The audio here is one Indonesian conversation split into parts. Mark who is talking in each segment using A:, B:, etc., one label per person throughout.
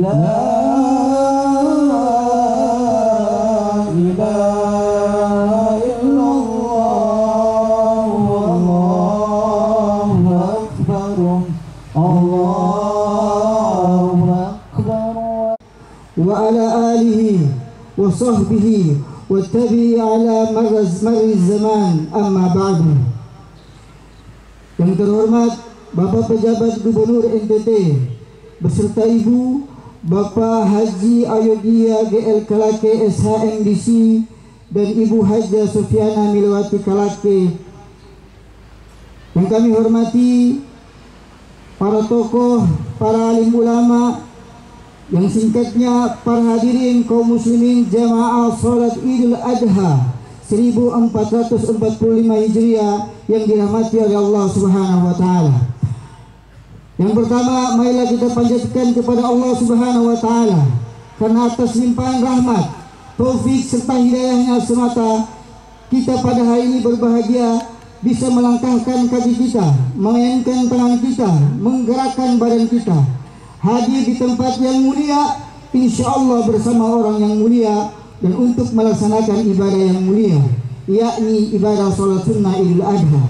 A: La ilaha illallah wallahu akbar Allahu akbar wa ala alihi wa sahbihi wa tabi'i ala marz zaman amma ba'du. Yang terhormat Bapak Pejabat Gubernur NTT beserta Ibu Bapak Haji Ayodhya GL Kalake SHMDC dan Ibu Haja Sufiana Milawati Kalake. Yang kami hormati para tokoh, para alim ulama, yang singkatnya para hadirin kaum muslimin jamaah salat Idul Adha 1445 Hijriah yang dirahmati oleh Allah Subhanahu wa taala. Yang pertama, marilah kita panjatkan kepada Allah Subhanahu wa taala karena atas limpahan rahmat, taufik serta hidayahnya semata kita pada hari ini berbahagia bisa melangkahkan kaki kita, mengayunkan tangan kita, menggerakkan badan kita, hadir di tempat yang mulia, insya Allah bersama orang yang mulia dan untuk melaksanakan ibadah yang mulia, yakni ibadah sholat sunnah Idul Adha,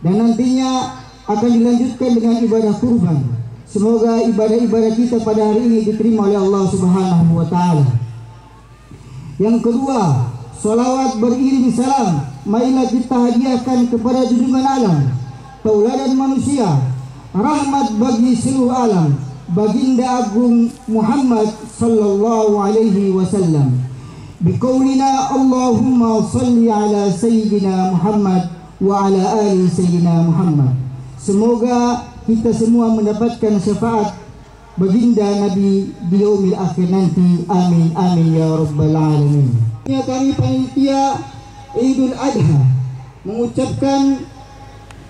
A: dan nantinya akan dilanjutkan dengan ibadah kurban. Semoga ibadah-ibadah kita pada hari ini diterima oleh Allah Subhanahu wa taala. Yang kedua, sholawat beriring salam marilah kita hadiahkan kepada junjungan alam, tauladan manusia, rahmat bagi seluruh alam, baginda agung Muhammad sallallahu alaihi wasallam. Biqaulina Allahumma salli ala sayyidina Muhammad wa ala ali sayyidina Muhammad. Semoga kita semua mendapatkan syafaat baginda Nabi di yaumil akhir nanti. Amin amin ya rabbal alamin. Kami panitia Idul Adha mengucapkan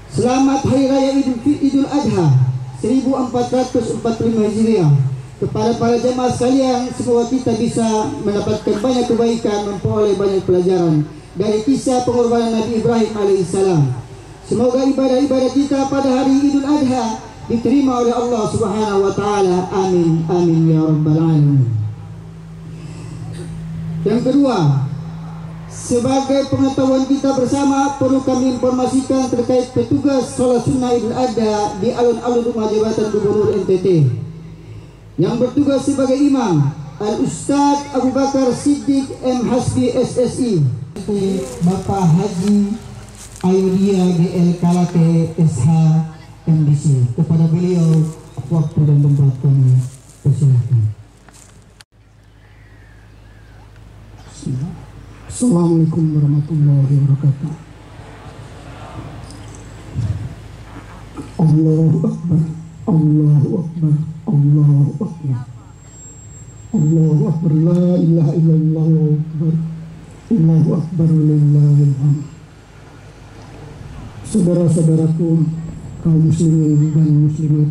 A: selamat hari raya Idul Adha 1445 Hijriah kepada para jemaah sekalian. Semoga kita bisa mendapatkan banyak kebaikan, memperoleh banyak pelajaran dari kisah pengorbanan Nabi Ibrahim alaihissalam. Semoga ibadah-ibadah kita pada hari Idul Adha diterima oleh Allah Subhanahu wa taala. Amin amin ya rabbal alamin. Yang kedua, sebagai pengetahuan kita bersama, perlu kami informasikan terkait petugas sholat sunnah Idul Adha di alun-alun rumah jabatan Gubernur NTT. Yang bertugas sebagai imam Al-Ustadz Abu Bakar Siddiq M. Hasbi SSI, Bapak Haji Ayodhya GL Kalake SHMDC. Kepada beliau waktu dan tempat kami persilakan.
B: Assalamualaikum warahmatullahi wabarakatuh. Allahu Akbar, Allahu Akbar, Allahu Akbar, Allahu Akbar, la ilaha illallah, Allahu Akbar, lillahil hamd. Saudara-saudaraku kaum muslimin dan muslimat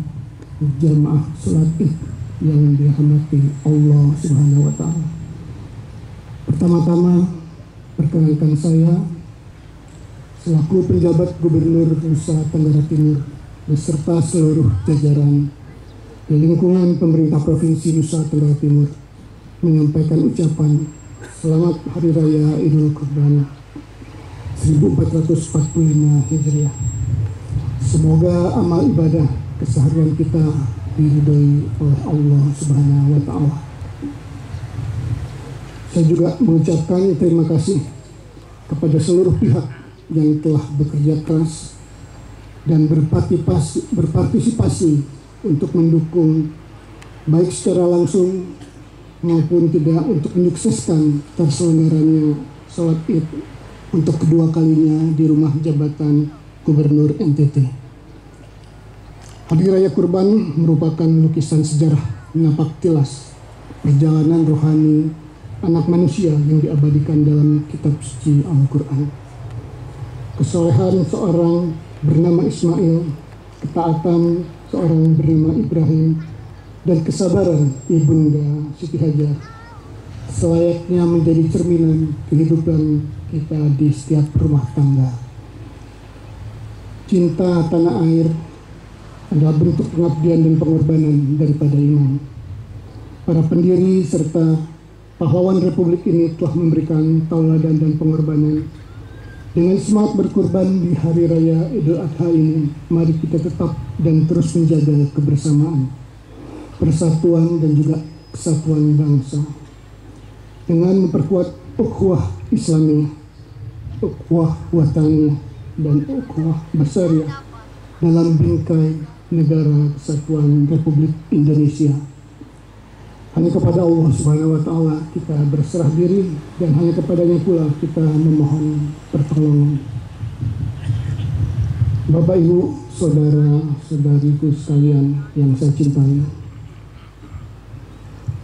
B: jamaah salat Id yang dirahmati Allah Subhanahu wa taala. Pertama-tama perkenalkan saya selaku penjabat Gubernur Nusa Tenggara Timur beserta seluruh jajaran di lingkungan pemerintah Provinsi Nusa Tenggara Timur menyampaikan ucapan selamat Hari Raya Idul Kurban 1445 Hijriah. Semoga amal ibadah keseharian kita diridhoi oleh Allah Subhanahu wa taala. Saya juga mengucapkan terima kasih kepada seluruh pihak yang telah bekerja keras dan berpartisipasi untuk mendukung baik secara langsung maupun tidak untuk menyukseskan terselenggaranya sholat Id untuk kedua kalinya di rumah jabatan Gubernur NTT. Hari Raya Kurban merupakan lukisan sejarah menapak tilas perjalanan rohani anak manusia yang diabadikan dalam kitab suci Al-Quran. Kesolehan seorang bernama Ismail, ketaatan seorang bernama Ibrahim, dan kesabaran Ibunda Siti Hajar selayaknya menjadi cerminan kehidupan kita di setiap rumah tangga. Cinta tanah air adalah bentuk pengabdian dan pengorbanan daripada iman. para pendiri serta pahlawan Republik ini telah memberikan tauladan dan pengorbanan. Dengan semangat berkurban di Hari Raya Idul Adha ini, mari kita tetap dan terus menjaga kebersamaan, persatuan dan juga kesatuan bangsa. Dengan memperkuat ukhuwah Islami, ukhuwah watani, dan ukhuwah bersyariah dalam bingkai negara kesatuan Republik Indonesia. Hanya kepada Allah Subhanahu wa Ta'ala kita berserah diri, dan hanya kepadanya pula kita memohon pertolongan. Bapak, Ibu, saudara-saudariku sekalian yang saya cintai,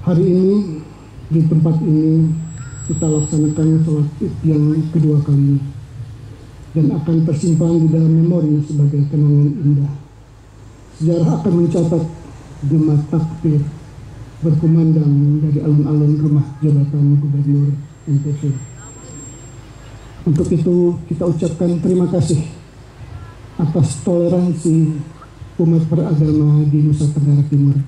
B: hari ini di tempat ini kita laksanakan sholat Id yang kedua kali, dan akan tersimpan di dalam memori sebagai kenangan indah. Sejarah akan mencatat gema takbir berkumandang dari alun-alun rumah jabatan Gubernur NTT. Untuk itu kita ucapkan terima kasih atas toleransi umat beragama di Nusa Tenggara Timur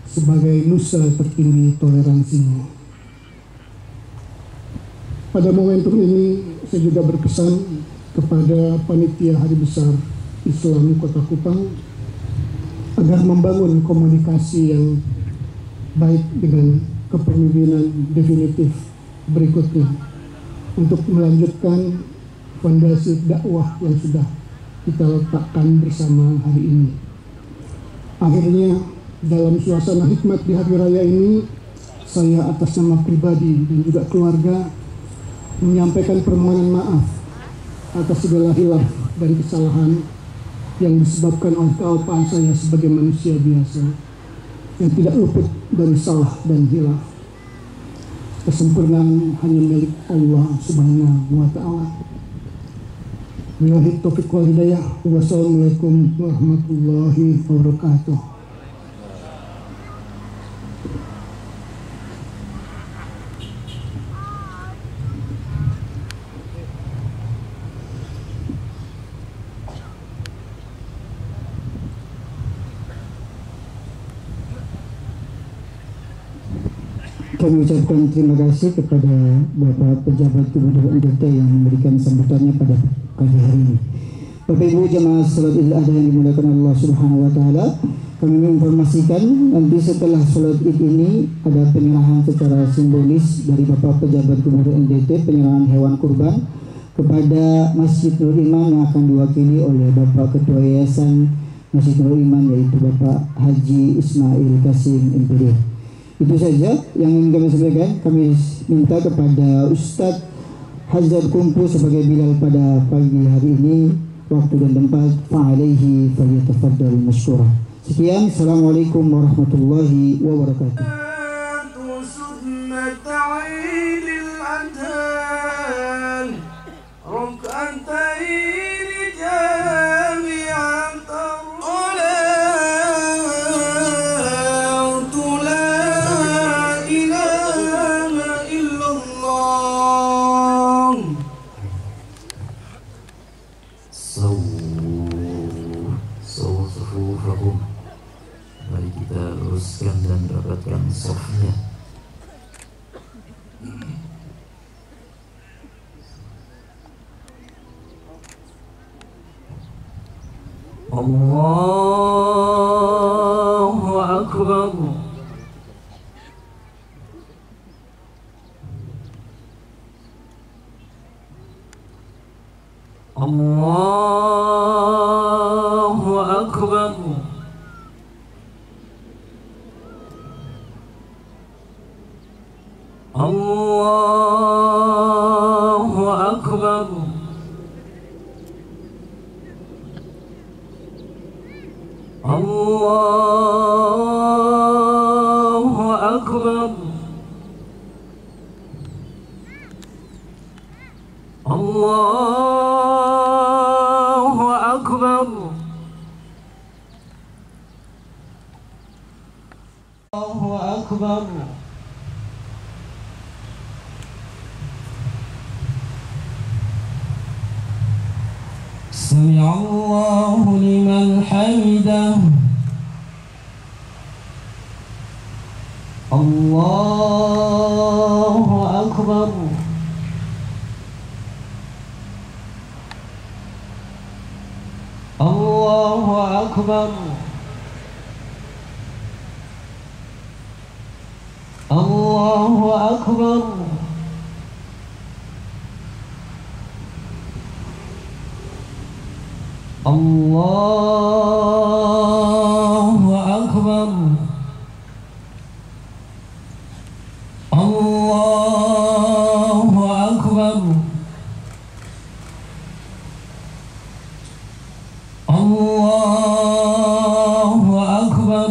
B: sebagai nusa tertinggi toleransinya. Pada momentum ini saya juga berkesan kepada panitia Hari Besar Islam Kota Kupang agar membangun komunikasi yang baik dengan kepemimpinan definitif berikutnya untuk melanjutkan fondasi dakwah yang sudah kita letakkan bersama hari ini. Akhirnya dalam suasana hikmat di hari raya ini, saya atas nama pribadi dan juga keluarga menyampaikan permohonan maaf atas segala hilaf dan kesalahan yang disebabkan oleh kealpaan saya sebagai manusia biasa yang tidak luput dari salah dan hilaf. Kesempurnaan hanya milik Allah Subhanahu wa Ta'ala. Wabillahi taufiq wal hidayah. Wassalamualaikum warahmatullahi wabarakatuh.
A: Kami ucapkan terima kasih kepada Bapak Pejabat Gubernur NTT yang memberikan sambutannya pada pagi hari ini. Bapak Ibu jemaah salat Idul Adha yang dimuliakan Allah Subhanahu wa Ta'ala, kami menginformasikan nanti setelah salat Id ini ada penyerahan secara simbolis dari Bapak Pejabat Gubernur NTT, penyerahan hewan kurban kepada Masjid Nurul Iman yang akan diwakili oleh Bapak Ketua Yayasan Masjid Nurul Iman, yaitu Bapak Haji Ismail Kasim MPD. Itu saja yang ingin kami sampaikan. Kami minta kepada Ustadz Hazard Kumpu sebagai bilal pada pagi hari ini, waktu dan tempat, fa'alaihi falyatafaddal masykurah. Sekian, Assalamualaikum warahmatullahi wabarakatuh.
C: Mari kita luruskan dan rapatkan safnya. Allahu Akbar. Allahu Akbar. Allahu Akbar. Allahu Akbar. Allahu Akbar. Allahu Akbar. Sami Allahu liman hamidah. Allahu Akbar. Allahu Akbar. Allahu Akbar. Allahu Akbar. Allahu Akbar. Allahu Akbar.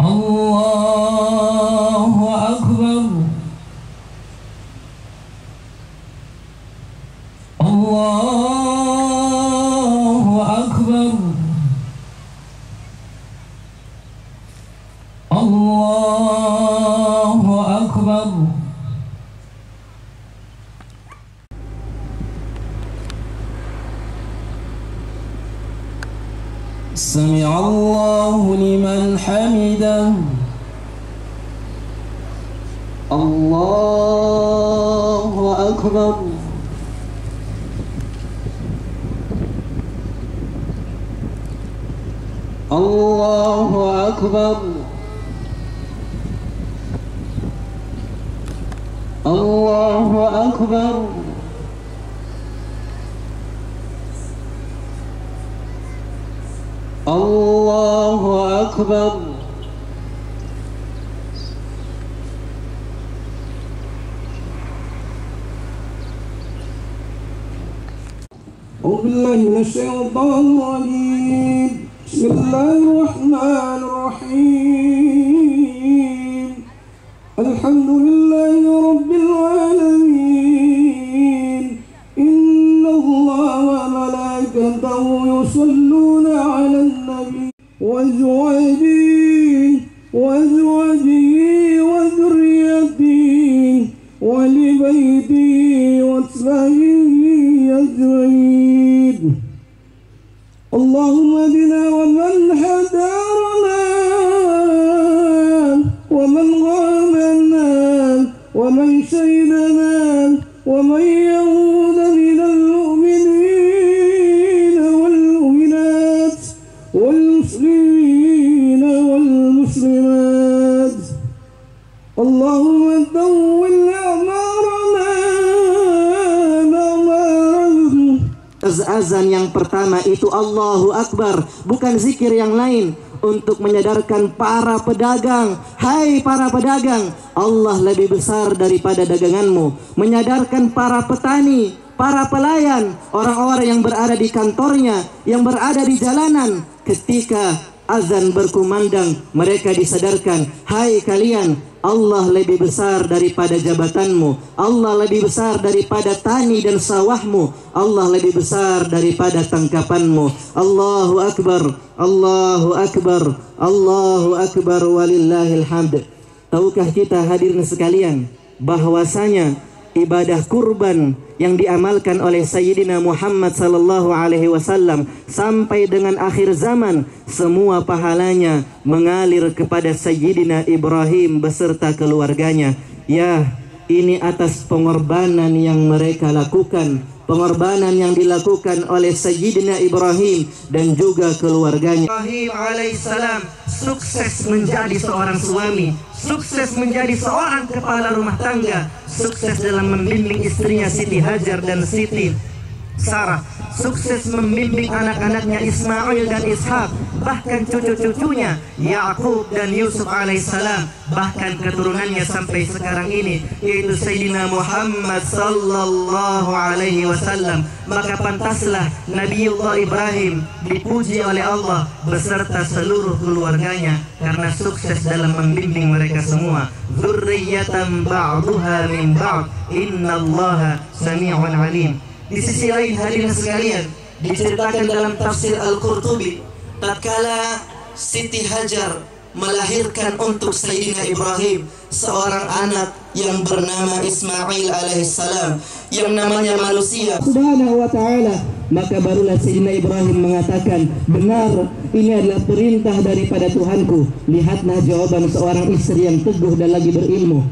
C: Allahu Akbar. Allahu Akbar. Allahu Akbar. سمع الله لمن حمده. الله أكبر. الله أكبر. الله أكبر. الله أكبر.
B: أعوذ بالله من الشيطان الرجيم. بسم الله الرحمن الرحيم. الحمد لله رب العالمين. إن الله وملائكته يصلون على النبي وأزواجه وذريته ولبيته وأصحابه أجمعين. اللهم اهدنا ومن هدانا ومن غابنا ومن شهدنا ومن يعود من المؤمنين والمؤمنات والمسلمين والمسلمات. اللهم طول أعمارنا.
D: Azan yang pertama itu Allahu Akbar, bukan zikir yang lain, untuk menyadarkan para pedagang. Hai para pedagang, Allah lebih besar daripada daganganmu. Menyadarkan para petani, para pelayan, orang-orang yang berada di kantornya, yang berada di jalanan, ketika azan berkumandang, mereka disadarkan, hai kalian, Allah lebih besar daripada jabatanmu, Allah lebih besar daripada tani dan sawahmu, Allah lebih besar daripada tangkapanmu. Allahu Akbar, Allahu Akbar, Allahu Akbar, walillahil hamd. Tahukah kita hadirin sekalian bahwasanya ibadah kurban yang diamalkan oleh Sayyidina Muhammad sallallahu alaihi wasallam sampai dengan akhir zaman, semua pahalanya mengalir kepada Sayyidina Ibrahim beserta keluarganya. Ya, ini atas pengorbanan yang mereka lakukan, pengorbanan yang dilakukan oleh Sayyidina Ibrahim dan juga keluarganya. Ibrahim alaihissalam sukses menjadi seorang suami, sukses menjadi seorang kepala rumah tangga, sukses dalam membimbing istrinya Siti Hajar dan Siti Sarah, sukses membimbing anak-anaknya Ismail dan Ishak, bahkan cucu-cucunya Yakub dan Yusuf alaihissalam, bahkan keturunannya sampai sekarang ini, yaitu Sayyidina Muhammad sallallahu alaihi wasallam. Maka pantaslah Nabiullah Ibrahim dipuji oleh Allah beserta seluruh keluarganya karena sukses dalam membimbing mereka semua. Dzurriyyatan ba'duha min ba'd, innallaha sami'un alim. Di sisi lain hadirin sekalian, diceritakan dalam tafsir Al-Qurtubi, tatkala Siti Hajar melahirkan untuk Sayyidina Ibrahim seorang anak yang bernama Ismail alaihissalam, yang namanya manusia
A: Subhanahu wa ta'ala. Maka barulah Sayyidina Ibrahim mengatakan, benar, ini adalah perintah daripada Tuhanku. Lihatlah jawaban seorang istri yang teguh dan lagi berilmu.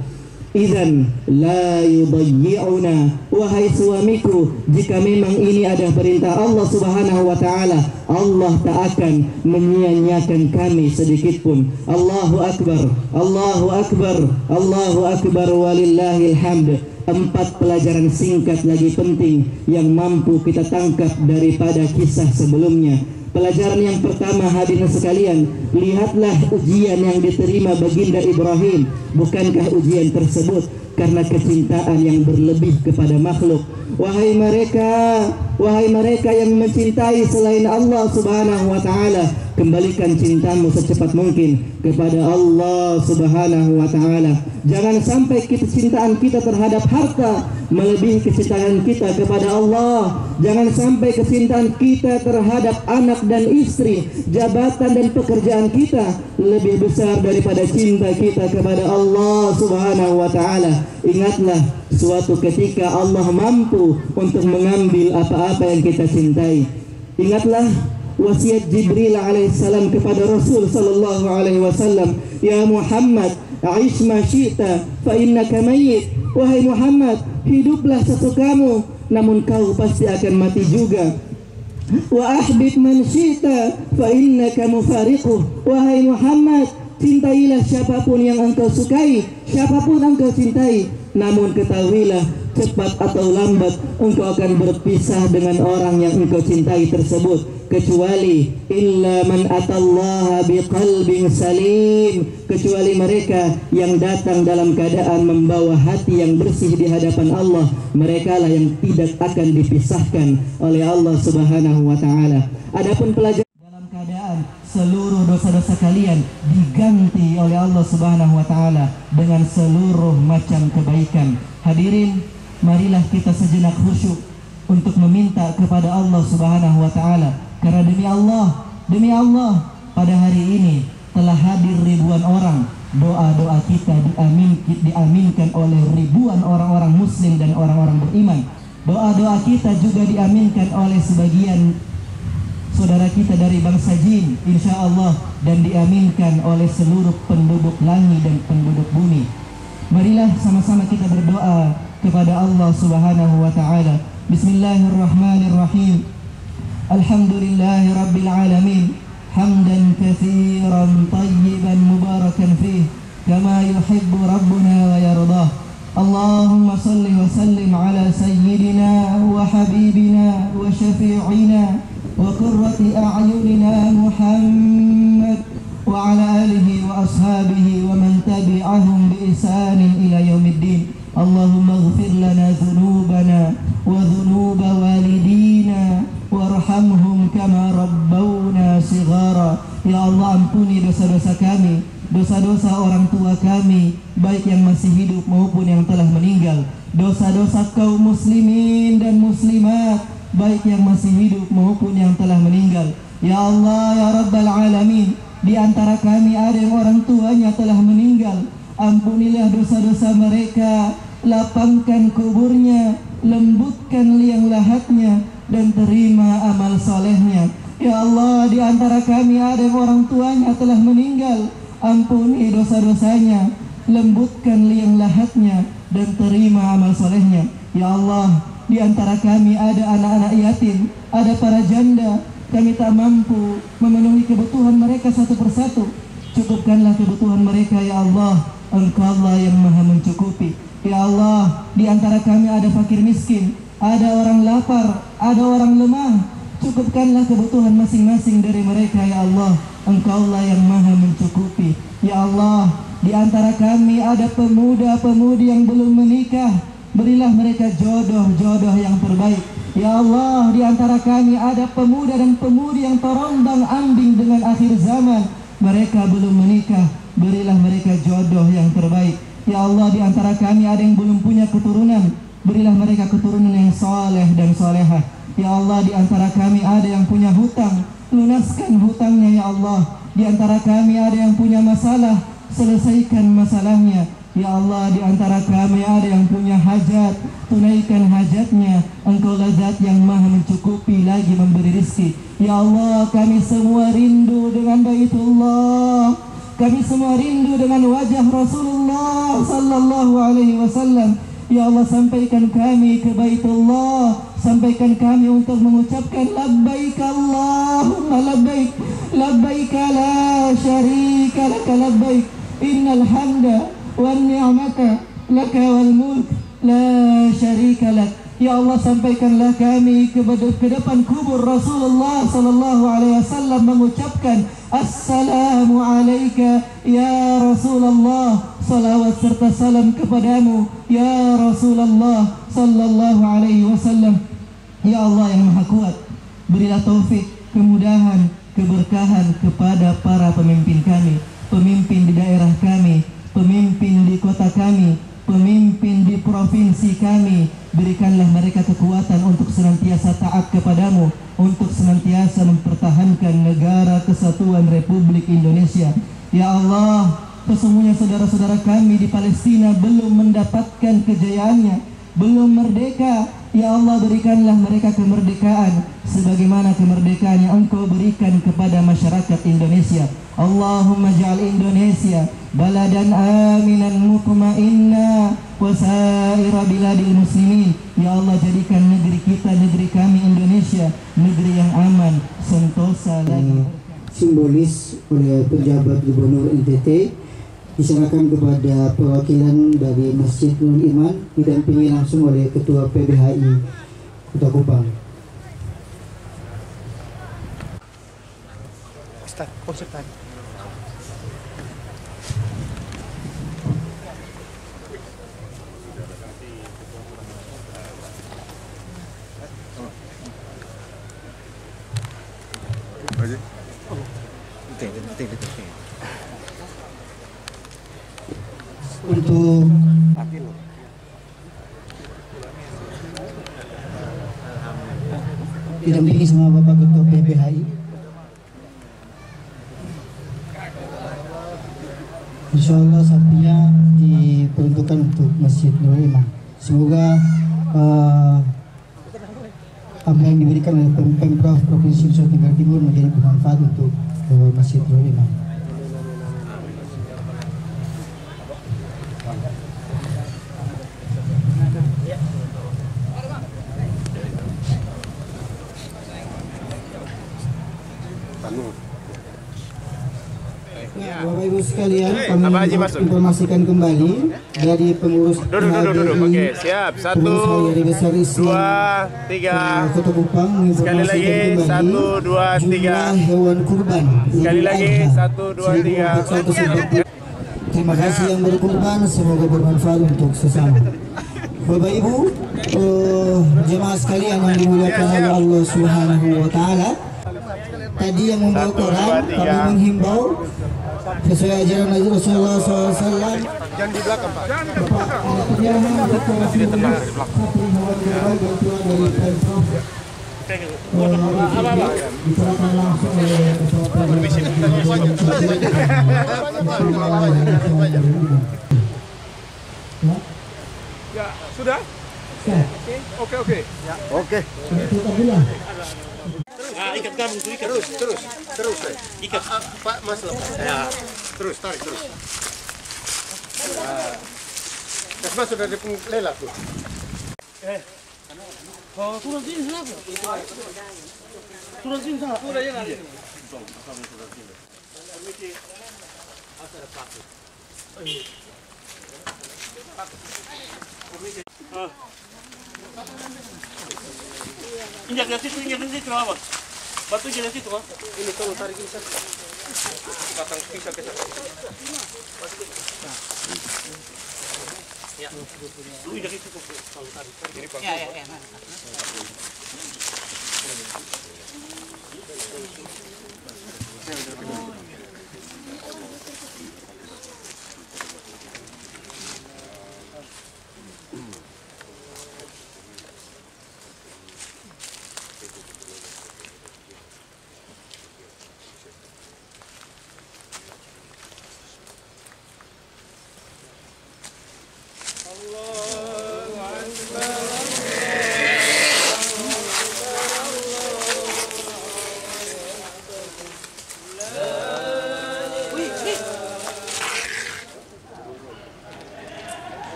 A: Idzan la yudayyi'una, wahai suamiku, jika memang ini adalah perintah Allah Subhanahu wa ta'ala, Allah tak akan menyia-nyiakan kami sedikit pun. Allahu akbar, Allahu akbar, Allahu akbar, walillahil hamd. 4 pelajaran singkat lagi penting yang mampu kita tangkap daripada kisah sebelumnya. Pelajaran yang pertama, hadirin sekalian, lihatlah ujian yang diterima baginda Ibrahim. Bukankah ujian tersebut karena kecintaan yang berlebih kepada makhluk? Wahai mereka yang mencintai selain Allah Subhanahu wa ta'ala, kembalikan cintamu secepat mungkin kepada Allah Subhanahu wa ta'ala. Jangan sampai kecintaan kita terhadap harta melebihi kecintaan kita kepada Allah. Jangan sampai kecintaan kita terhadap anak dan istri, jabatan dan pekerjaan kita lebih besar daripada cinta kita kepada Allah Subhanahu wa ta'ala. Ingatlah, suatu ketika Allah mampu untuk mengambil apa-apa yang kita cintai. Ingatlah wasiat Jibril alaihissalam kepada Rasul sallallahu alaihi wasallam, ya Muhammad, aish ma syi'ta fa innaka mayyit. Wahai Muhammad, hiduplah sesukamu, namun kau pasti akan mati juga. Wa ahbib man syi'ta fa innaka mufariquh. Wahai Muhammad, cintailah siapapun yang engkau sukai, siapapun engkau cintai, namun ketahuilah, cepat atau lambat engkau akan berpisah dengan orang yang engkau cintai tersebut, kecuali illa man atallaha biqalbin salim, kecuali mereka yang datang dalam keadaan membawa hati yang bersih di hadapan Allah. Mereka lah yang tidak akan dipisahkan oleh Allah Subhanahu wa ta'ala. Adapun pelajaran dalam keadaan seluruh dosa-dosa kalian diganti oleh Allah Subhanahu wa ta'ala dengan seluruh macam kebaikan. Hadirin, marilah kita sejenak khusyuk untuk meminta kepada Allah Subhanahu wa ta'ala. Karena demi Allah, pada hari ini telah hadir ribuan orang. Doa-doa kita diaminkan oleh ribuan orang-orang muslim dan orang-orang beriman. Doa-doa kita juga diaminkan oleh sebagian saudara kita dari bangsa jin, insya Allah, dan diaminkan oleh seluruh penduduk langit dan penduduk bumi. Marilah sama-sama kita berdoa kepada Allah Subhanahu wa ta'ala. Bismillahirrahmanirrahim. Alhamdulillahi rabbil alamin, hamdan katsiran tayyiban mubarakan fih, kama yuhibbu rabbuna wa yardah. Allahumma salli wa sallim ala sayyidina wa habibina wa syafi'ina wa qurrati a'yunina Muhammad wa ala alihi wa ashabihi wa man tabi'ahum bi ihsanin ila yaumiddin. Allahumma ighfir lana dhunubana wa dhunuba walidina warhamhum kama rabbawna shighara. Ya Allah, ampuni dosa-dosa kami, dosa-dosa orang tua kami, baik yang masih hidup maupun yang telah meninggal. Dosa-dosa kaum muslimin dan muslimat, baik yang masih hidup maupun yang telah meninggal. Ya Allah, ya Rabbal Alamin, di antara kami ada yang orang tuanya telah meninggal. Ampunilah dosa-dosa mereka, lapangkan kuburnya, lembutkan liang lahatnya, dan terima amal solehnya. Ya Allah, di antara kami ada yang orang tuanya telah meninggal. Ampuni dosa-dosanya, lembutkan liang lahatnya, dan terima amal solehnya. Ya Allah, di antara kami ada anak-anak yatim, ada para janda. Kami tak mampu memenuhi kebutuhan mereka satu persatu. Cukupkanlah kebutuhan mereka, ya Allah. Engkau Allah yang maha mencukupi. Ya Allah, di antara kami ada fakir miskin, ada orang lapar, ada orang lemah. Cukupkanlah kebutuhan masing-masing dari mereka, ya Allah. Engkau Allah yang maha mencukupi. Ya Allah, di antara kami ada pemuda-pemudi yang belum menikah. Berilah mereka jodoh-jodoh yang terbaik. Ya Allah, di antara kami ada pemuda dan pemudi yang terombang-ambing dengan akhir zaman. Mereka belum menikah. Berilah mereka jodoh yang terbaik. Ya Allah, di antara kami ada yang belum punya keturunan. Berilah mereka keturunan yang soleh dan solehah. Ya Allah, di antara kami ada yang punya hutang. Lunaskan hutangnya, ya Allah.
D: di antara kami ada yang punya masalah, selesaikan masalahnya. Ya Allah, di antara kami ada yang punya hajat, tunaikan hajatnya. Engkaulah zat yang maha mencukupi lagi memberi rezeki. Ya Allah, kami semua rindu dengan Baitullah. Kami semua rindu dengan wajah Rasulullah sallallahu alaihi wasallam. Ya Allah, sampaikan kami ke Baitullah, sampaikan kami untuk mengucapkan labbaik Allahumma labbaik, labbaik la syarika laka labbaik, innal hamda wan ni'mata laka wal mulk la syarika lak. Ya Allah, sampaikanlah kami ke depan kubur Rasulullah sallallahu alaihi wasallam mengucapkan assalamu alayka ya Rasulullah, salawat serta salam kepadamu ya Rasulullah sallallahu alaihi wasallam. Ya Allah yang Maha Kuat, berilah taufik, kemudahan, keberkahan kepada para pemimpin kami, pemimpin di daerah kami, pemimpin di kota kami, pemimpin di provinsi kami. Berikanlah mereka kekuatan untuk senantiasa taat kepadamu, untuk senantiasa mempertahankan negara kesatuan Republik Indonesia. Ya Allah, sesungguhnya saudara-saudara kami di Palestina belum mendapatkan kejayaannya, belum merdeka. Ya Allah, berikanlah mereka kemerdekaan sebagaimana kemerdekaan yang Engkau berikan kepada masyarakat Indonesia. Allahumma ja'al Indonesia baladan aminan mutma'inna wa sa'ira biladil muslimin. Ya Allah, jadikan negeri kita, negeri kami Indonesia, negeri yang aman, sentosa lagi.
A: Simbolis oleh penjabat Gubernur NTT diserahkan kepada perwakilan dari Masjid Nurul Iman, didampingi langsung oleh Ketua PBHI Kota Kupang. Untuk didampingi sama Bapak Ketua PBHI, insya Allah sapinya diperuntukkan untuk Masjid Nurul Iman. Semoga apa yang diberikan oleh Pemprov Provinsi Nusa Tenggara Timur menjadi bermanfaat untuk Masjid Nurul Iman. Bapak Ibu sekalian, kami informasikan kembali dari pengurus
E: Oke, siap. 1, 2, 3.
A: Kota Kupang
E: Sekali lagi, 1, 2, 3.
A: hewan kurban.
E: Sekali lagi, 1, 2, 3.
A: Terima kasih yang berkurban, semoga bermanfaat untuk sesama. Bapak Ibu, jemaah sekalian yang dimuliakan oleh Allah Subhanahu wa taala. Tadi yang membawa koran, kami menghimbau sesuai ajaran Rasulullah SAW.
E: Jangan di belakang, Pak. Ya, sudah? Oke. Ya. Oke.
F: Nah, ikat kamu itu ikat. Terus. Ikat. Pak, Mas lepas. Ya.
E: Terus, tarik terus. Mas sudah dilelat tuh.
F: Turun sini sana. Turun sini sana. Turun ya nanti. Injak dari situ apa? Batu injak dari situ, Pak.
E: Ini tolong tarik ini satu. Batang pisau ke sana.
F: Ya. Lu injak itu kalau tarik. Ini Pak. Ya.
E: Terima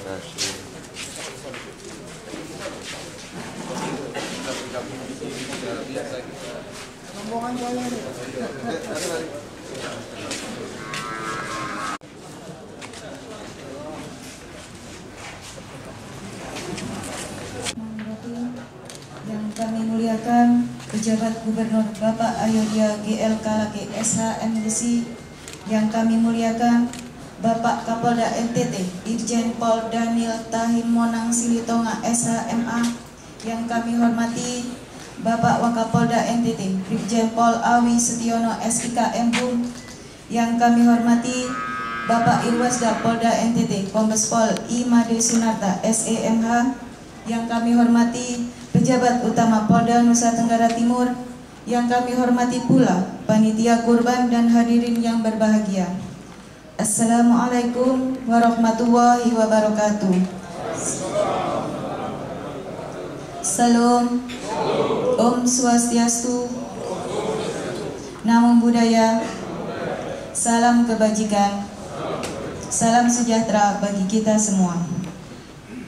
E: kasih.
A: Rombongan saya nih.
G: Yang kami muliakan pejabat gubernur Bapak Ayodhya GLK lagi SHMDC, yang kami muliakan Bapak Kapolda NTT Irjen Pol Daniel Tahim Monang Silitonga SHMA, yang kami hormati Bapak Wakapolda NTT Irjen Pol Awi Setiono SIK MBUM, yang kami hormati Bapak Irwasda Polda NTT Kombes Pol I Made Sunarta SEMH, yang kami hormati pejabat utama Polda Nusa Tenggara Timur, yang kami hormati pula panitia kurban dan hadirin yang berbahagia. Assalamualaikum warahmatullahi wabarakatuh. Salam, Om Swastiastu, Namo Buddhaya, salam kebajikan, salam sejahtera bagi kita semua.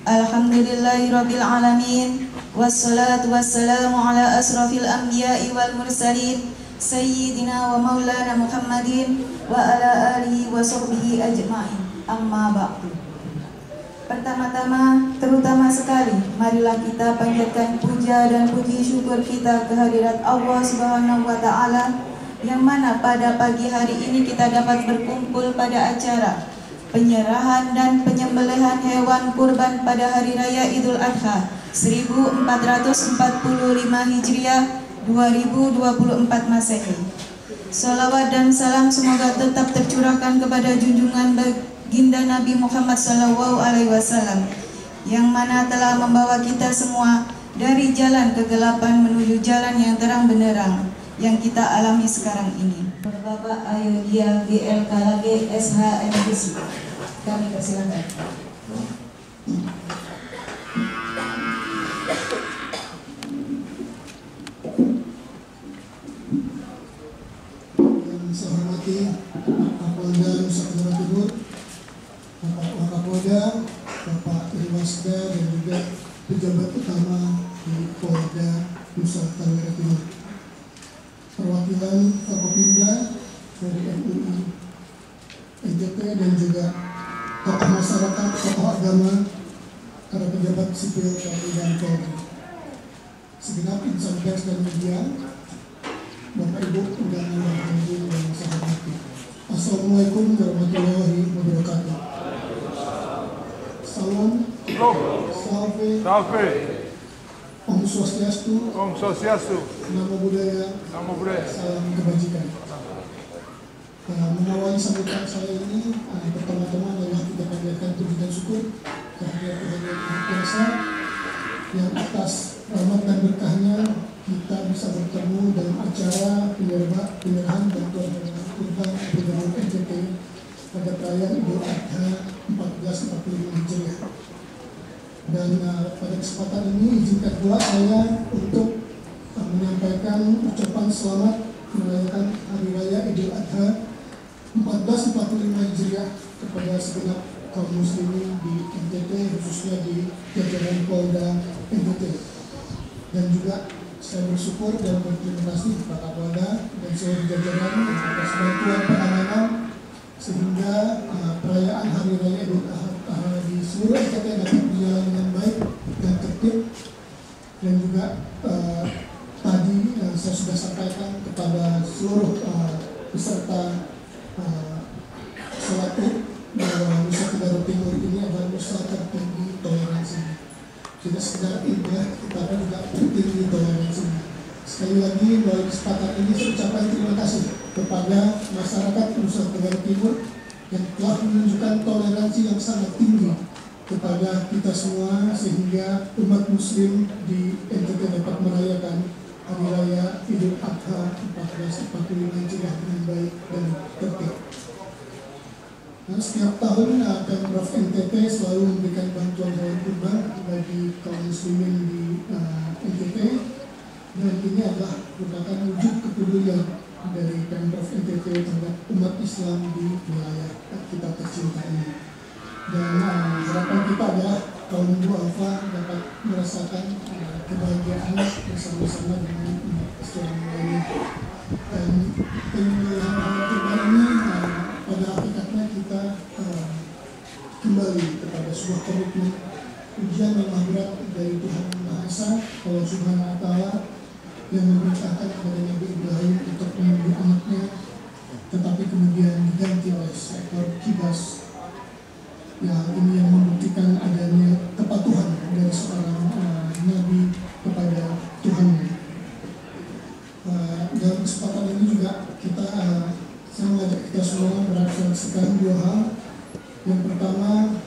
G: Alhamdulillahirabbil alamin, wassalatu wassalamu ala asrafil anbiya'i wal mursalin, sayyidina wa maulana Muhammadin wa ala alihi wa sahbihi ajma'in. Amma ba'du. Pertama-tama, terutama sekali, marilah kita panjatkan puja dan puji syukur kita kehadirat Allah Subhanahu wa Ta'ala, yang mana pada pagi hari ini kita dapat berkumpul pada acara penyerahan dan penyembelihan hewan kurban pada Hari Raya Idul Adha 1445 Hijriah 2024 Masehi. Salawat dan salam semoga tetap tercurahkan kepada junjungan baginda Nabi Muhammad SAW, yang mana telah membawa kita semua dari jalan kegelapan menuju jalan yang terang benderang yang kita alami sekarang ini. Bapak Ayodhya GLK lagi SHMDC, kami persilakan.
B: Yang saya hormati Kapolda Nusa Tenggara Timur, Bapak Wakapolda, Bapak Irwasda, dan juga pejabat utama di Polda Nusa Tenggara Timur, perwakilan Forkopimda dari MUI NTT, dan juga tokoh masyarakat, tokoh agama, para pejabat sipil TNI dan Polri, segenap insan pers dan media, Bapak Ibu undangan dan hadirin yang saya hormati. Assalamualaikum warahmatullahi wabarakatuh. Salam, salve, Om Swastiastu, Namo Buddhaya, salam kebajikan. Mengawali sambutan saya ini, pertama-tama adalah kita panjatkan puji dan syukur kehadirat Tuhan Yang Maha Kuasa, yang atas rahmat dan berkahnya kita bisa bertemu dalam acara penyerahan bantuan kurban Gubernur NTT pada perayaan Idul Adha 1445 Hijriah. Dan pada kesempatan ini izinkan pula saya untuk menyampaikan ucapan selamat merayakan Hari Raya Idul Adha 1445 Hijriah kepada segenap kaum muslimin di NTT, khususnya di jajaran Polda NTT. Dan juga saya bersyukur dan berterima kasih kepada Polda dan seluruh jajaran atas bantuan penanganan sehingga perayaan Hari Raya Idul Adha di seluruh NTT dapat berjalan dengan baik dan tertib. Dan juga tadi saya sudah sampaikan kepada seluruh peserta sholat Id bahwa Nusa Tenggara Timur ini adalah nusa tertinggi toleransi. Tidak sekedar indah, tetapi juga tertinggi toleransi. Sekali lagi melalui kesempatan ini saya ucapkan terima kasih kepada masyarakat Nusa Tenggara Timur yang telah menunjukkan toleransi yang sangat tinggi kepada kita semua, sehingga umat muslim di NTT dapat Setiap tahun Pemprov NTT selalu memberikan bantuan hewan kurban bagi kaum muslimin di NTT, dan ini adalah merupakan wujud kepedulian dari Pemprov NTT terhadap umat Islam di wilayah kita tercinta ini. Dan harapan kita adalah kaum duafa dapat merasakan kebahagiaan bersama-sama dengan umat Islam lainnya. Dan penyembelihan hewan kurban ini pada hakikatnya kita kembali kepada sebuah komitmen ujian yang berat dari Tuhan Yang Maha Esa, Allah Subhanahu Wa Taala, yang memerintahkan kepada Nabi Ibrahim untuk menyembelih anaknya, tetapi kemudian diganti oleh seekor kibas. Ya, ini yang membuktikan adanya kepatuhan dari seorang Nabi kepada Tuhannya. Dalam kesempatan ini juga saya mengajak kita semua merefleksikan dua hal. Yang pertama,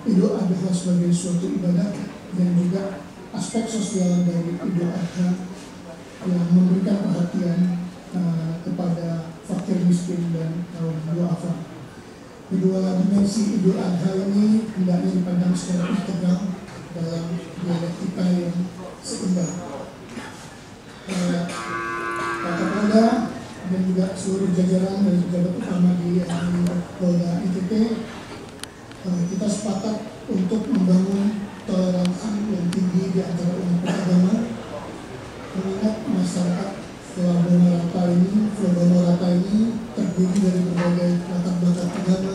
B: Idul Adha sebagai suatu ibadah, dan juga aspek sosial dari Idul Adha yang memberikan perhatian kepada fakir miskin dan kaum duafa. Kedua dimensi Idul Adha ini hendaknya dipandang secara integral dalam dialektika yang seimbang. Pak Kapolda dan juga seluruh jajaran dan pejabat utama di Polda NTT, kita sepakat untuk membangun toleransi yang tinggi di antara umat beragama, mengingat masyarakat Pulau Rata ini terdiri dari berbagai latar belakang agama,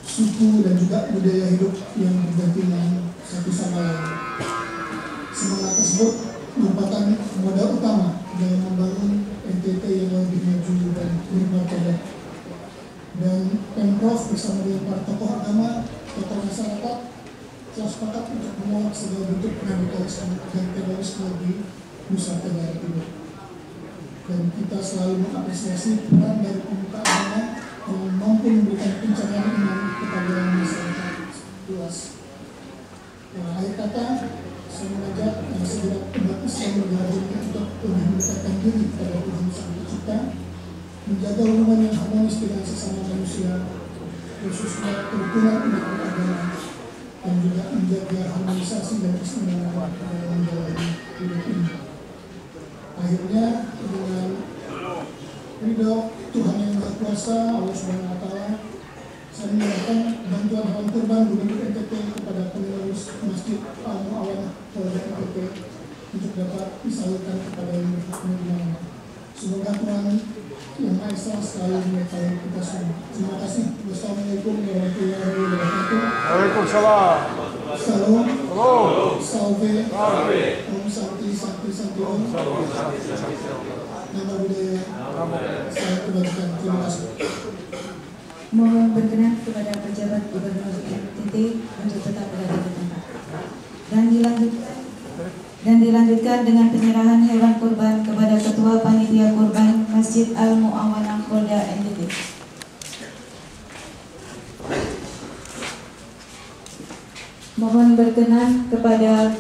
B: suku, dan juga budaya hidup yang berdampingan satu sama lain. Semangat tersebut merupakan modal utama dalam membangun NTT yang lebih maju dan bermartabat. Dan Pemprov bersama dengan para tokoh agama, tokoh masyarakat telah sepakat untuk menolak segala bentuk radikalisme dan terorisme di Nusa Tenggara Timur. Dan kita selalu mengapresiasi peran dari pemuka agama yang mampu memberikan pencerahan iman kepada masyarakat luas. Akhir kata, saya mengajak segera umat Islam bergabung untuk lebih mendekatkan diri kepada Tuhan Sang Pencipta, menjaga hubungan yang harmonis dengan sesama manusia, khususnya kerukunan umat beragama, dan juga menjaga harmonisasi dan keseimbangan dalam menjalani hidup ini. Akhirnya, dengan ridho Tuhan Yang Maha Kuasa, Allah Subhanahu Wa Taala, saya menyerahkan bantuan hewan kurban Gubernur NTT kepada pengurus Masjid Al-Mu'awanah Polda NTT untuk dapat disalurkan kepada yang berhak menerimanya. Semoga Tuhan Yang Maha Esa selalu menyertai kita semua. Terima kasih. Wassalamualaikum warahmatullahi wabarakatuh.
E: Waalaikumsalam.
B: Salam. Salve. Om Santi Santi Santi Om. Nama budaya saya kebajikan. Terima kasih.
G: Mohon berkenan kepada pejabat Gubernur NTT untuk tetap berada di tempat. Dan dilanjutkan dengan penyerahan hewan kurban kepada Ketua Panitia Kurban Masjid Al-Mu'awanah Polda NTT. Mohon berkenan kepada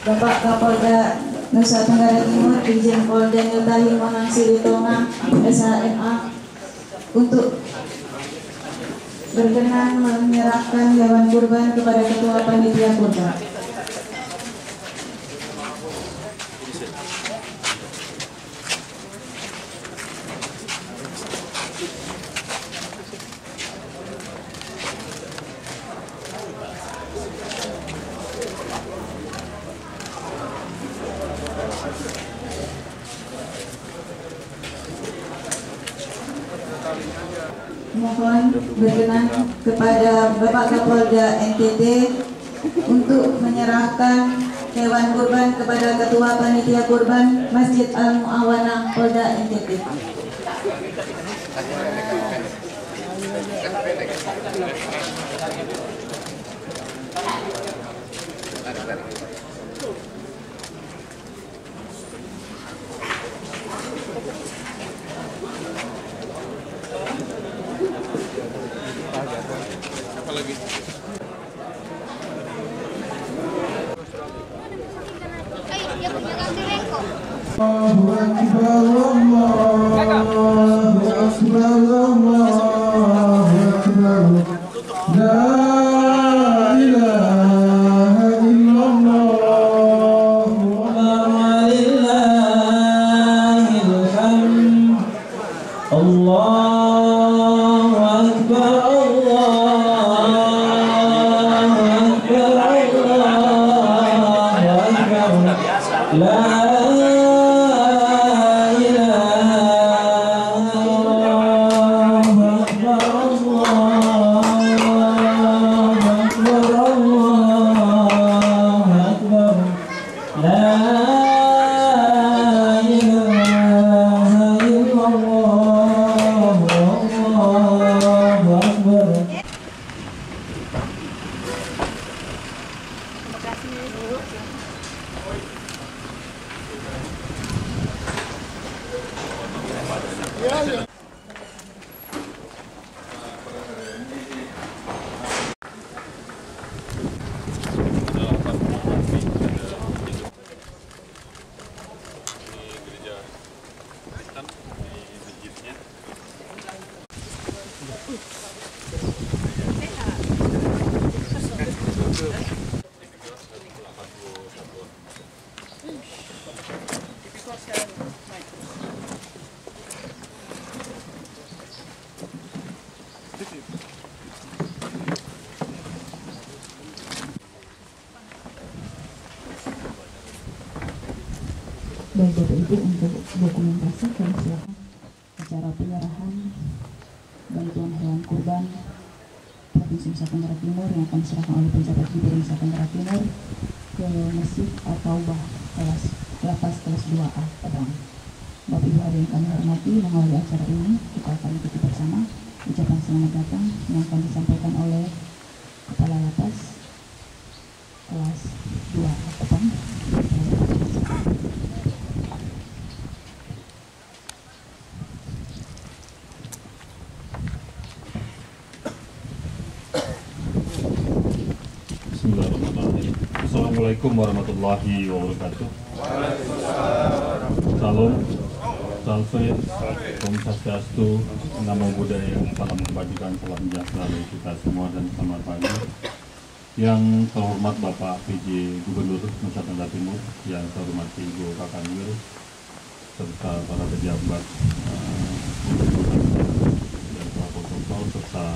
G: Bapak Kapolda Nusa Tenggara Timur, Irjen Pol Daniel Tahir Monang Silitonga, SHMA, untuk berkenan menyerahkan hewan kurban kepada Ketua Panitia Kurban. Mohon berkenan kepada Bapak Kapolda NTT untuk menyerahkan hewan kurban kepada Ketua Panitia Kurban Masjid Al-Mu'awanah Polda NTT.
B: Allahu Akbar, Allahu Akbar, Allahu Akbar.
H: Baik Bapak Ibu, untuk dokumentasi kami silakan acara penyerahan bantuan hewan kurban Provinsi Nusa Tenggara Timur yang akan diserahkan oleh pejabat Gubernur Nusa Tenggara Timur ke Masjid At-Taubah Lapas kelas 2A Padang. Bapak Ibu hadirin kami hormati, mengawali acara ini kita akan ikuti bersama ucapan selamat datang yang akan disampaikan oleh Kepala Lapas kelas 2A Padang.
I: Assalamualaikum warahmatullahi wabarakatuh. Salam, salve, Om Swastiastu, Namo Buddhaya, salam kebajikan, salam sejahtera bagi kita semua dan selamat pagi. Yang terhormat Bapak PJ Gubernur Nusa Tenggara Timur, yang saya hormati Ibu Kakanwil, serta para pejabat dan para protokol serta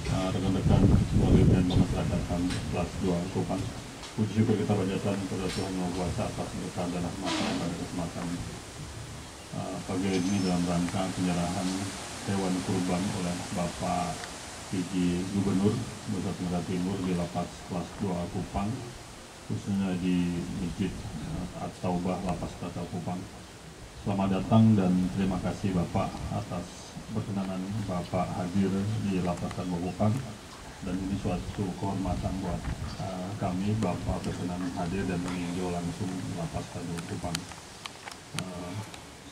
I: rekan-rekan warga dan pemasyarakatan kelas 2 Kupang. Puji syukur kita panjatkan kepada Tuhan Yang Maha Kuasa atas berkah dan rahmat-Nya pada kesempatan pagi ini dalam rangka penyerahan hewan kurban oleh Bapak PJ Gubernur Nusa Tenggara Timur di Lapas kelas 2 Kupang, khususnya di Masjid At-Taubah Lapas kelas 2 Kupang. Selamat datang dan terima kasih Bapak atas perkenanan Bapak hadir di Lapas kelas 2 Kupang. Dan ini suatu kehormatan buat kami, Bapak berkenan hadir dan meninjau langsung Lapas kelas 2 Kupang.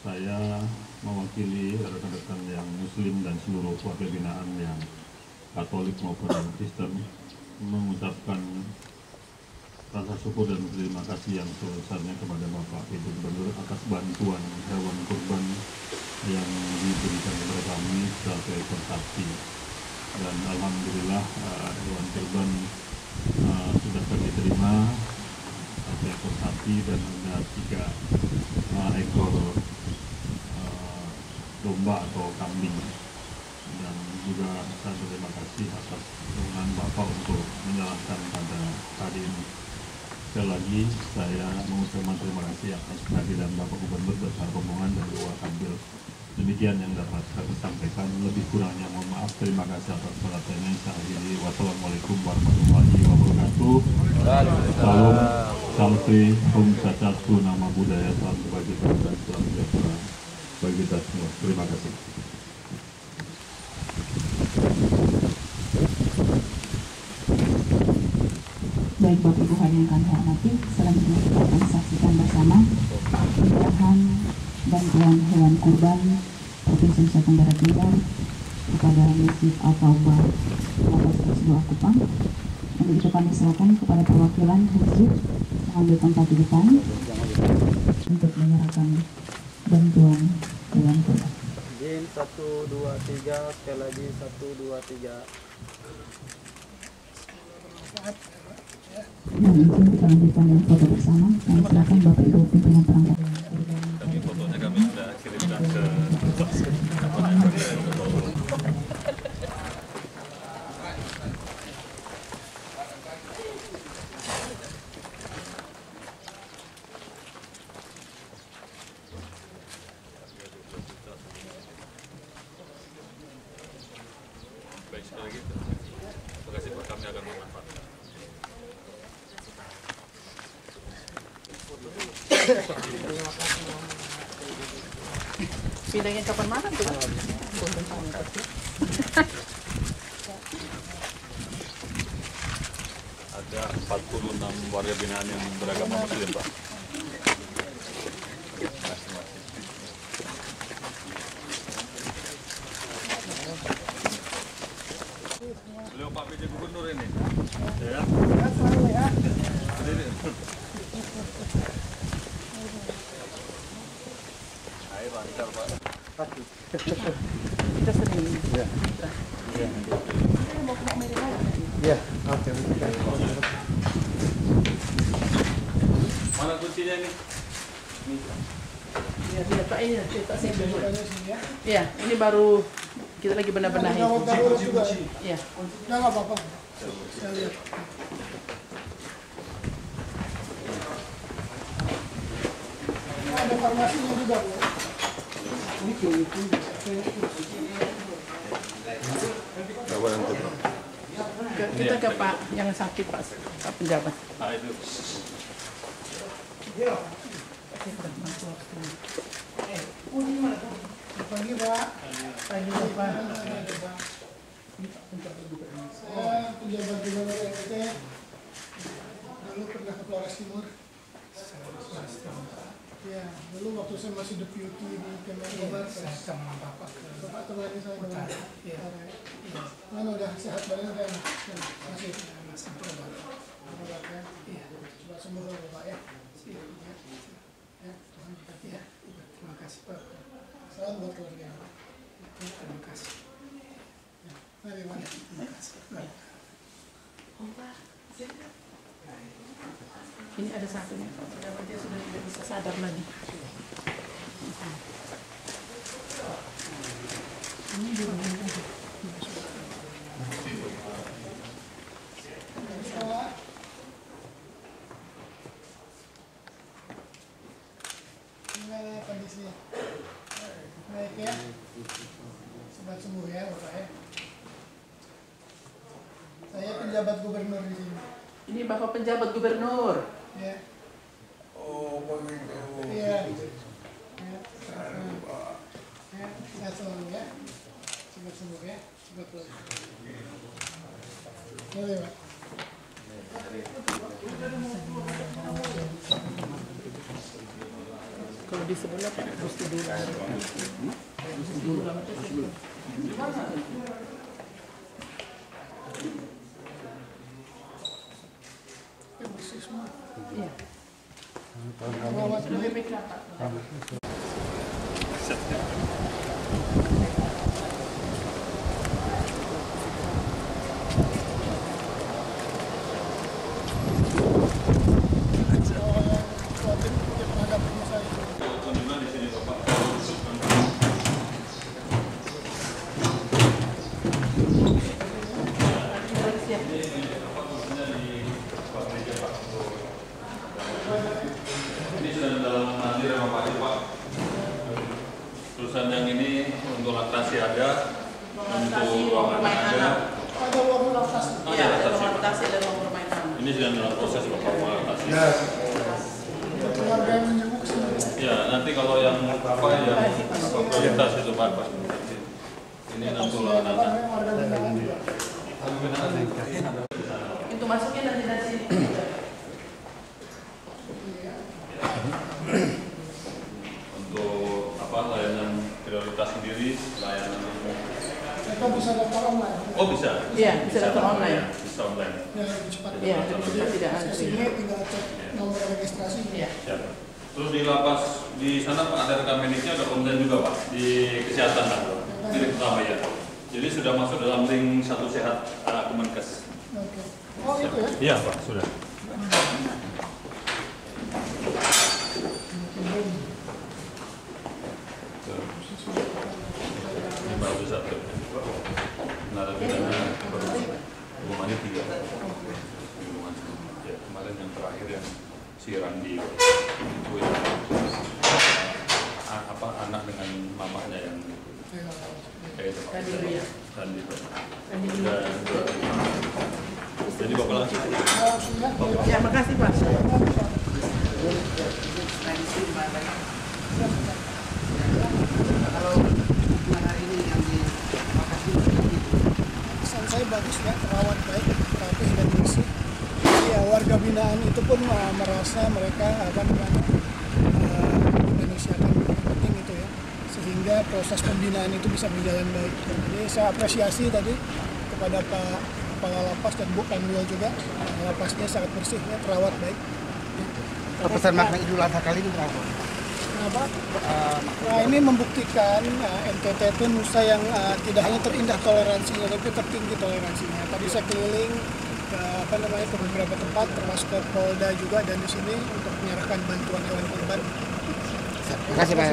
I: Saya mewakili rekan-rekan yang Muslim dan seluruh keluarga binaan yang Katolik maupun yang Kristen mengucapkan rasa syukur dan terima kasih yang sebesarnya kepada Bapak Ibu Gubernur atas bantuan hewan kurban yang diberikan kepada kami sebagai ekor sapi. Dan alhamdulillah hewan kurban sudah kami terima, 1 ekor sapi dan ada 3 ekor domba atau kambing. Dan juga saya berterima kasih atas dukungan Bapak untuk menyerahkan pada hari ini. Sekali lagi saya mengucapkan terima kasih atas kehadiran Bapak Gubernur bersama rombongan dan Dewan Kambil. Demikian yang dapat kami sampaikan, lebih kurangnya mohon maaf. Terima kasih atas perhatiannya. Saya akhiri. Wassalamualaikum warahmatullahi wabarakatuh. Salam, salve, Om Swastiastu, Namo Buddhaya, salam kebajikan dan salam sejahtera bagi kita semua. Terima kasih.
H: Baik Bapak Ibu hadirin kami hormati, selanjutnya kita akan saksikan bersama penyerahan bantuan hewan kurban Provinsi Nusa Tenggara Timur kepada Masjid At-Taubah Lapas kelas 2 Kupang. Untuk itu kami silakan kepada perwakilan masjid mengambil tempat di depan untuk menyerahkan bantuan hewan kurban.
C: Jin 1, 2, 3, sekali lagi 1, 2, 3.
H: Nah, izin kita lanjutkan dengan foto bersama. Kami silakan Bapak Ibu pimpinan perangkat.
I: Tapi fotonya kami sudah kirimkan ke
J: Pindahnya kapan malam tuh?
I: Ada 46 warga binaan yang beragama Muslim, Pak. Beliau Pak PJ Gubernur ini. Ya. Air lancar, Pak.
J: Kita sering.
C: Ya. Ya, oke.
I: Mana kuncinya nih?
J: Ya, lihat Pak, ini Pak saya dulu. Ya, ini baru kita lagi benar-benar ya.
B: Nggak apa-apa. Saya lihat. Ada farmasinya juga, Bu.
J: Kita ke Pak yang sakit, Pak penjabat.
I: Ah, itu.
B: Pagi, Pak. Pagi, Pak. Saya penjabat Gubernur NTT. Dulu pernah ke Flores Timur. Ya, dulu waktu saya masih deputy di Kemenkobar. Saya sama Bapak temani saya dengan mana udah sehat badan udah masih berobat ya. Iya. Coba sembuh dulu Pak ya. Ya, Tuhan berkati ya. Terima kasih Pak. Salam buat keluarga. Terima kasih. Ya, mari Pak. Terima kasih.
J: Ini ada satunya, dia sudah tidak bisa sadar lagi. Ini juga
B: gimana kondisinya? Baik ya? Cepat sembuh ya Bapak ya. Saya penjabat gubernur di sini.
J: Ini Bapak penjabat gubernur.
B: Ya.
K: Oh, begitu.
B: Iya. Ya. Ya, sehat selalu ya. Cepat sembuh ya. Cepat pulang. Boleh, Pak.
J: Kalau di sebelah Pak, Gusti dulu.
B: Bersih semua.
J: Iya.
B: Lebih baik Pak.
I: Ini sudah dalam nanti renovasi Pak. Terusan yang ini untuk laktasi ada, untuk ruangan ada.
B: Ada ruang laktasi.
J: Iya, ada ruang laktasi dan ruang bermain anak.
I: Ini sedang dalam proses Bapak ruang laktasi.
B: Keluarga yang menjenguk sendiri.
I: Ya, nanti kalau yang apa yang prioritas itu Pak. Ini untuk anak-anak.
J: Itu masuknya nanti dari sini.
I: Untuk apa layanan prioritas sendiri, layanan umum.
B: Mereka bisa daftar online.
I: Oh bisa?
J: Iya, bisa daftar online.
I: Bisa online.
B: Ya, lebih cepat.
J: Iya, lebih cepat tidak antri.
B: Sini tinggal cek nomor registrasi.
J: Iya.
I: Siap. Terus di lapas di sana Pak ada rekam medisnya, ada online juga Pak di kesehatan Pak. Di pertama ya. Jadi sudah masuk dalam link Satu Sehat Kemenkes.
B: Oke. Oh itu ya?
I: Iya Pak, sudah. Ini baru satu. Narapidana hukumannya 3. Ya, kemarin yang terakhir yang si Randi itu ya, apa anak dengan mamanya yang kayak itu Pak. Randi Pak. Jadi Bapak langsung.
J: Ya, makasih Pak.
L: itu gimana Pak? Kalau hukuman hari ini yang di Makassar itu
B: pesan saya bagus ya, terawat baik, rapih dan bersih. Ya, warga binaan itu pun merasa mereka manusiakan penting itu ya, sehingga proses pembinaan itu bisa berjalan baik. Jadi saya apresiasi tadi kepada Pak Kepala Lapas dan Bu Kanwil juga, lapasnya sangat bersih ya, terawat baik.
L: pesan makna Idul Adha kali ini berapa?
B: Kenapa? Nah, ini membuktikan NTT itu nusa yang tidak hanya terindah toleransinya, tapi tertinggi toleransinya. Tadi saya keliling ke ke beberapa tempat, termasuk ke Polda juga, dan di sini untuk menyerahkan bantuan hewan kurban.
L: Terima kasih Pak.